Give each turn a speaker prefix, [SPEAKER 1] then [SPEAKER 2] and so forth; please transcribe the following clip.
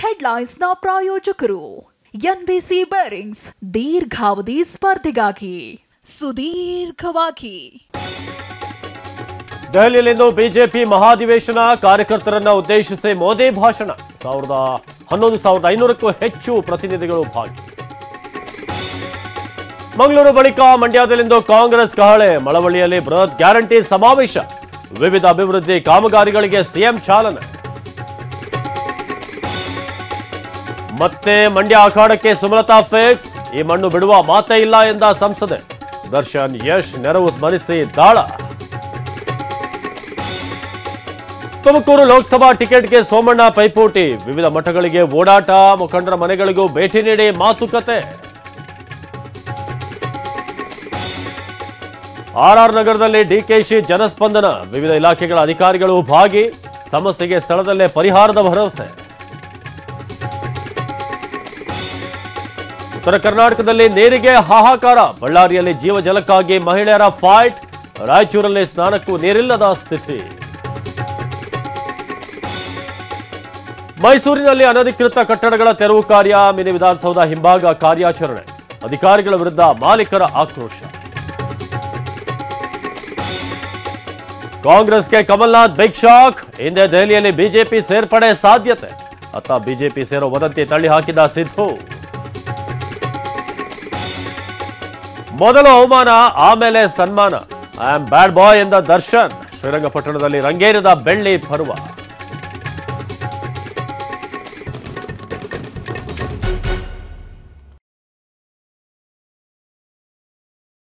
[SPEAKER 1] ಹೆಡ್ಲೈನ್ಸ್ನ ಪ್ರಾಯೋಜಕರು NBC bearings ದೀರ್ಘಾವಧಿ ಸ್ಪರ್ಧೆಗಾಗಿ ಸುದೀರ್ಘವಾಗಿ.
[SPEAKER 2] ದೆಹಲಿಯಲ್ಲಿಂದು ಬಿಜೆಪಿ ಮಹಾಧಿವೇಶನ, ಕಾರ್ಯಕರ್ತರನ್ನ ಉದ್ದೇಶಿಸಿ ಮೋದಿ ಭಾಷಣ. 11,500ಕ್ಕೂ ಹೆಚ್ಚು ಪ್ರತಿನಿಧಿಗಳು ಭಾಗಿ. ಮಂಗಳೂರು ಬಳಿಕ ಮಂಡ್ಯದಲ್ಲಿಂದು ಕಾಂಗ್ರೆಸ್ ಕಹಳೆ, ಮಳವಳ್ಳಿಯಲ್ಲಿ ಬೃಹತ್ ಗ್ಯಾರಂಟಿ ಸಮಾವೇಶ, ವಿವಿಧ ಅಭಿವೃದ್ಧಿ ಕಾಮಗಾರಿಗಳಿಗೆ ಸಿಎಂ ಚಾಲನೆ. ಮತ್ತೆ ಮಂಡ್ಯ ಅಖಾಡಕ್ಕೆ ಸುಮಲತಾ ಫಿಕ್ಸ್, ಈ ಮಣ್ಣು ಬಿಡುವ ಮಾತೇ ಇಲ್ಲ ಎಂದ ಸಂಸದೆ. ದರ್ಶನ್ ಯಶ್ ನೆರವು ಸ್ಮರಿಸಿ ದಾಳ. ತುಮಕೂರು ಲೋಕಸಭಾ ಟಿಕೆಟ್ಗೆ ಸೋಮಣ್ಣ ಪೈಪೋಟಿ, ವಿವಿಧ ಮಠಗಳಿಗೆ ಓಡಾಟ, ಮುಖಂಡರ ಮನೆಗಳಿಗೂ ಭೇಟಿ ನೀಡಿ ಮಾತುಕತೆ. ಆರ್ಆರ್ ನಗರದಲ್ಲಿ ಡಿಕೆಶಿ ಜನಸ್ಪಂದನ, ವಿವಿಧ ಇಲಾಖೆಗಳ ಅಧಿಕಾರಿಗಳು ಭಾಗಿ, ಸಮಸ್ಯೆಗೆ ಸ್ಥಳದಲ್ಲೇ ಪರಿಹಾರದ ಭರವಸೆ. ಉತ್ತರ ಕರ್ನಾಟಕದಲ್ಲಿ ನೀರಿಗೆ ಹಾಹಾಕಾರ, ಬಳ್ಳಾರಿಯಲ್ಲಿ ಜೀವಜಲಕ್ಕಾಗಿ ಮಹಿಳೆಯರ ಫೈಟ್, ರಾಯಚೂರಲ್ಲಿ ಸ್ನಾನಕ್ಕೂ ನೀರಿಲ್ಲದ ಸ್ಥಿತಿ. ಮೈಸೂರಿನಲ್ಲಿ ಅನಧಿಕೃತ ಕಟ್ಟಡಗಳ ತೆರವು ಕಾರ್ಯ, ಮಿನಿ ವಿಧಾನಸೌಧ ಹಿಂಭಾಗ ಕಾರ್ಯಾಚರಣೆ, ಅಧಿಕಾರಿಗಳ ವಿರುದ್ಧ ಮಾಲೀಕರ ಆಕ್ರೋಶ. ಕಾಂಗ್ರೆಸ್ಗೆ ಕಮಲ್ನಾಥ್ ಬಿಗ್ ಶಾಕ್, ಹಿಂದೆ ದೆಹಲಿಯಲ್ಲಿ ಬಿಜೆಪಿ ಸೇರ್ಪಡೆ ಸಾಧ್ಯತೆ, ಅತ್ತ ಬಿಜೆಪಿ ಸೇರೋ ವದಂತಿ ತಳ್ಳಿ ಹಾಕಿದ ಸಿದ್ದು. ಮೊದಲು ಅವಮಾನ, ಆಮೇಲೆ ಸನ್ಮಾನ, ಐ ಆಮ್ ಬ್ಯಾಡ್ ಬಾಯ್ ಎಂದ ದರ್ಶನ್. ಶ್ರೀರಂಗಪಟ್ಟಣದಲ್ಲಿ ರಂಗೇರಿದ ಬೆಳ್ಳಿ ಪರ್ವ.